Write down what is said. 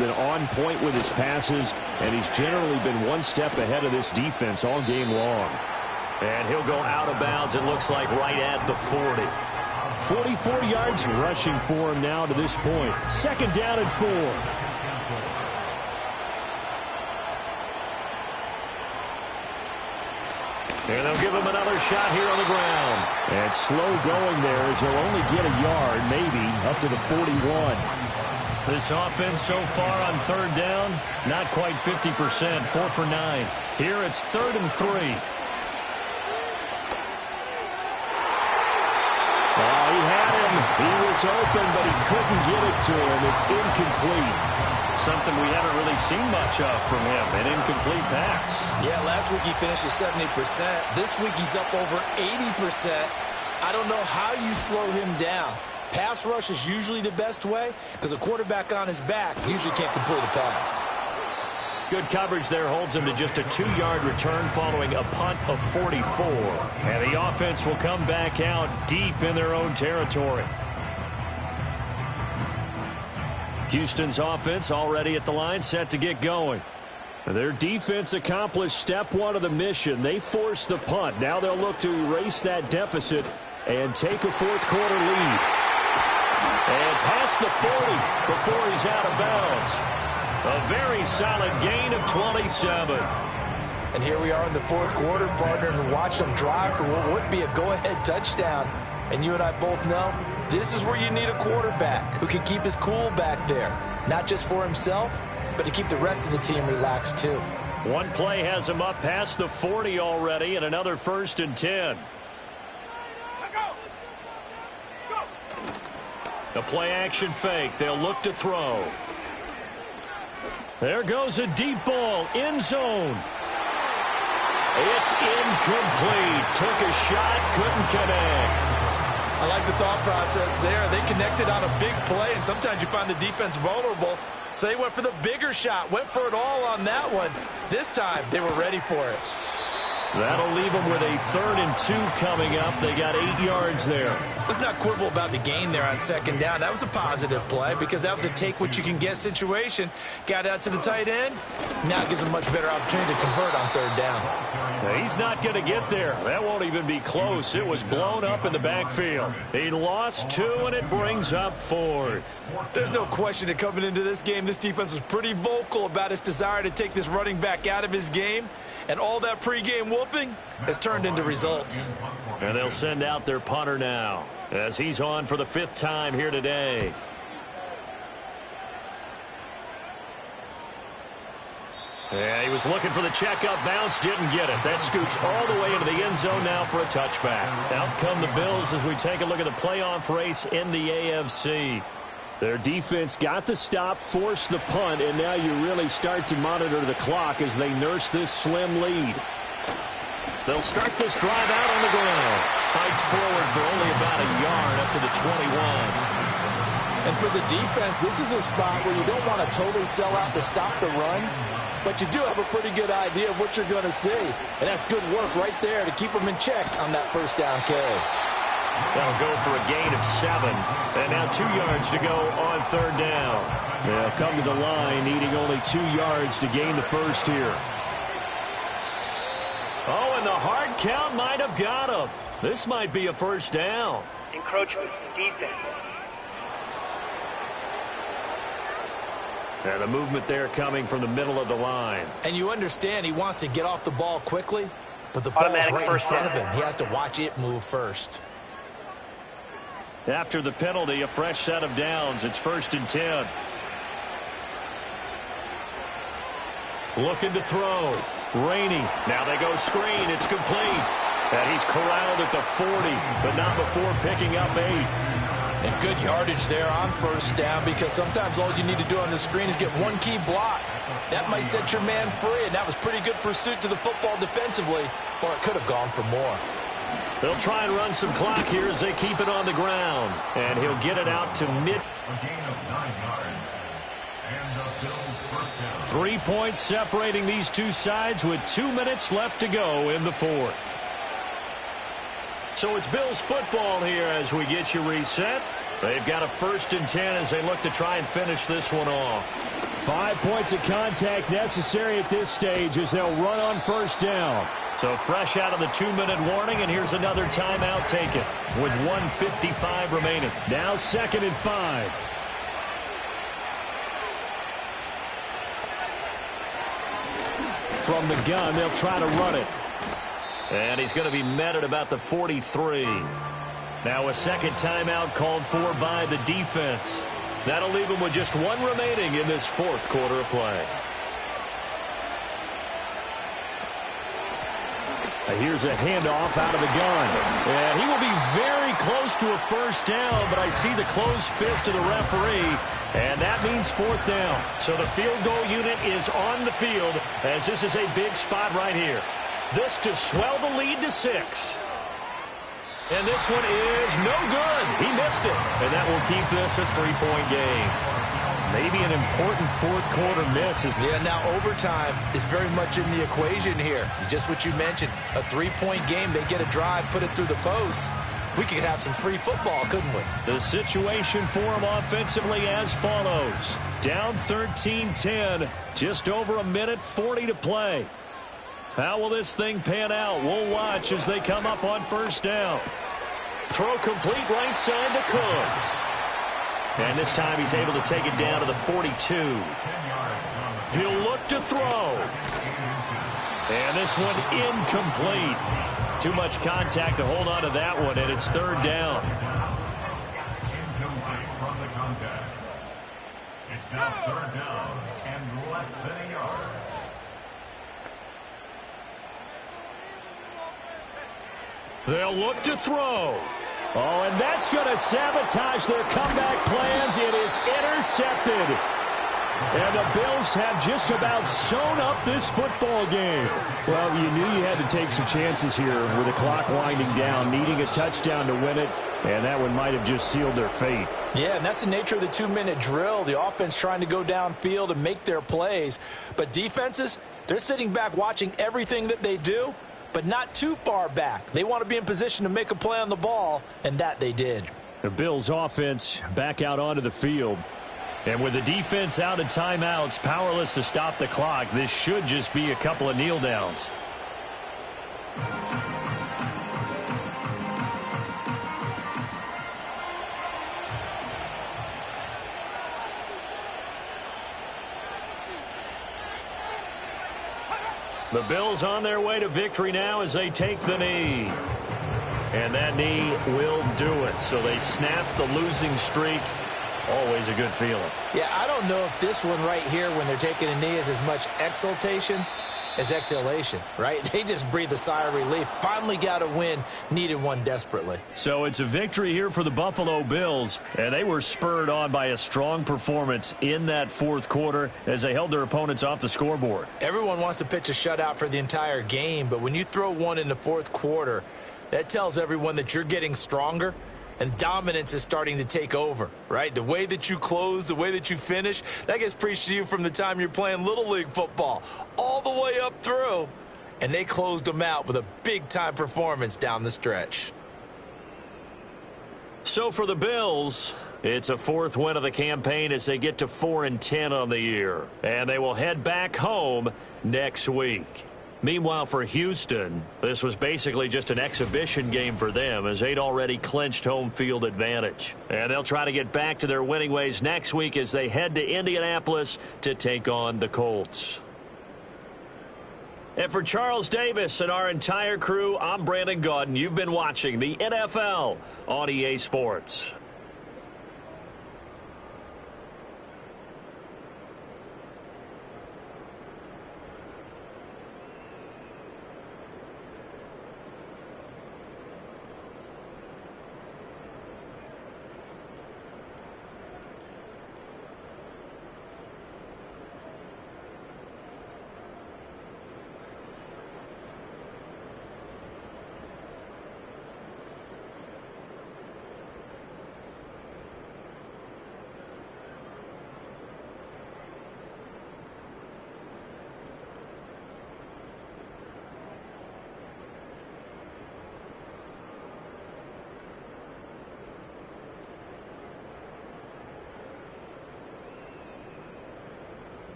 been on point with his passes, and he's generally been one step ahead of this defense all game long. And he'll go out of bounds, it looks like, right at the 40. 44 yards rushing for him now to this point. Second down and 4. And they'll give him another shot here on the ground. And slow going there as he'll only get a yard, maybe, up to the 41. This offense so far on third down, not quite 50%, 4 for 9. Here it's 3rd and 3. Oh, he had him. He was open, but he couldn't get it to him. It's incomplete. Something we haven't really seen much of from him, an incomplete pass. Yeah, last week he finished at 70%. This week he's up over 80%. I don't know how you slow him down. Pass rush is usually the best way because a quarterback on his back usually can't complete a pass. Good coverage there holds him to just a 2-yard return following a punt of 44. And the offense will come back out deep in their own territory. Houston's offense already at the line, set to get going. Their defense accomplished step 1 of the mission. They forced the punt. Now they'll look to erase that deficit and take a fourth-quarter lead. And past the 40 before he's out of bounds. A very solid gain of 27. And here we are in the fourth quarter, partner, and watch them drive for what would be a go-ahead touchdown. And you and I both know this is where you need a quarterback who can keep his cool back there. Not just for himself, but to keep the rest of the team relaxed too. One play has him up past the 40 already, and another 1st and 10. The play action fake. They'll look to throw. There goes a deep ball. End zone. It's incomplete. Took a shot. Couldn't connect. I like the thought process there. They connected on a big play, and sometimes you find the defense vulnerable. So they went for the bigger shot. Went for it all on that one. This time, they were ready for it. That'll leave them with a 3rd and 2 coming up. They got 8 yards there. Let's not quibble about the gain there on 2nd down. That was a positive play because that was a take-what-you-can-get situation. Got out to the tight end. Now it gives them a much better opportunity to convert on 3rd down. Now he's not going to get there. That won't even be close. It was blown up in the backfield. He lost 2, and it brings up 4th. There's no question that coming into this game, this defense was pretty vocal about its desire to take this running back out of his game. And all that pregame wolfing has turned into results. And they'll send out their punter now as he's on for the 5th time here today. Yeah, he was looking for the checkup bounce, didn't get it. That scoots all the way into the end zone now for a touchback. Out come the Bills as we take a look at the playoff race in the AFC. Their defense got the stop, forced the punt, and now you really start to monitor the clock as they nurse this slim lead. They'll start this drive out on the ground. Fights forward for only about a yard up to the 21. And for the defense, this is a spot where you don't want to totally sell out to stop the run, but you do have a pretty good idea of what you're going to see. And that's good work right there to keep them in check on that 1st down carry. That'll go for a gain of 7. And now 2 yards to go on 3rd down. They'll come to the line needing only 2 yards to gain the 1st here. Oh, and the hard count might have got him. This might be a 1st down. Encroachment, defense. And the movement there coming from the middle of the line. And you understand he wants to get off the ball quickly, but the ball's right in front of him. He has to watch it move first. After the penalty, a fresh set of downs. It's 1st and 10. Looking to throw. Rainey. Now they go screen. It's complete. And he's corralled at the 40, but not before picking up 8. And good yardage there on 1st down because sometimes all you need to do on the screen is get one key block. That might set your man free, and that was pretty good pursuit to the football defensively, or it could have gone for more. They'll try and run some clock here as they keep it on the ground. And he'll get it out to mid. 3 points separating these two sides with 2 minutes left to go in the 4th. So it's Bills football here as we get you reset. They've got a 1st and 10 as they look to try and finish this one off. 5 points of contact necessary at this stage as they'll run on first down. So fresh out of the 2-minute warning, and here's another timeout taken with 1:55 remaining. Now 2nd and 5. From the gun, they'll try to run it. And he's going to be met at about the 43. Now a second timeout called for by the defense. That'll leave him with just 1 remaining in this 4th quarter of play. Here's a handoff out of the gun. And he will be very close to a first down, but I see the closed fist of the referee, and that means 4th down. So the field goal unit is on the field as this is a big spot right here. This to swell the lead to 6. And this one is no good. He missed it. And that will keep this a 3-point game. Maybe an important 4th quarter miss. Yeah, now overtime is very much in the equation here. Just what you mentioned, a 3-point game. They get a drive, put it through the posts. We could have some free football, couldn't we? The situation for them offensively as follows. Down 13-10, just over a minute 40 to play. How will this thing pan out? We'll watch as they come up on first down. Throw complete right side to Cooks. And this time he's able to take it down to the 42. He'll look to throw. And this one incomplete. Too much contact to hold on to that one, and it's 3rd down. It's now 3rd down and less than a yard. They'll look to throw. Oh, and that's going to sabotage their comeback plans. It is intercepted. And the Bills have just about sewn up this football game. Well, you knew you had to take some chances here with the clock winding down, needing a touchdown to win it, and that one might have just sealed their fate. Yeah, and that's the nature of the 2-minute drill. The offense trying to go downfield and make their plays. But defenses, they're sitting back watching everything that they do, but not too far back. They want to be in position to make a play on the ball, and that they did. The Bills offense back out onto the field. And with the defense out of timeouts, powerless to stop the clock, this should just be a couple of kneel downs. The Bills on their way to victory now as they take the knee. And that knee will do it. So they snap the losing streak. Always a good feeling. Yeah, I don't know if this one right here when they're taking a knee is as much exultation as exhalation, right? They just breathe a sigh of relief. Finally got a win, needed one desperately. So it's a victory here for the Buffalo Bills, and they were spurred on by a strong performance in that 4th quarter as they held their opponents off the scoreboard. Everyone wants to pitch a shutout for the entire game, but when you throw one in the 4th quarter, that tells everyone that you're getting stronger. And dominance is starting to take over, right? The way that you close, the way that you finish, that gets preached to you from the time you're playing Little League football all the way up through. And they closed them out with a big-time performance down the stretch. So for the Bills, it's a 4th win of the campaign as they get to 4-10 on the year. And they will head back home next week. Meanwhile, for Houston, this was basically just an exhibition game for them as they'd already clinched home field advantage. And they'll try to get back to their winning ways next week as they head to Indianapolis to take on the Colts. And for Charles Davis and our entire crew, I'm Brandon Gaudin. You've been watching the NFL on EA Sports.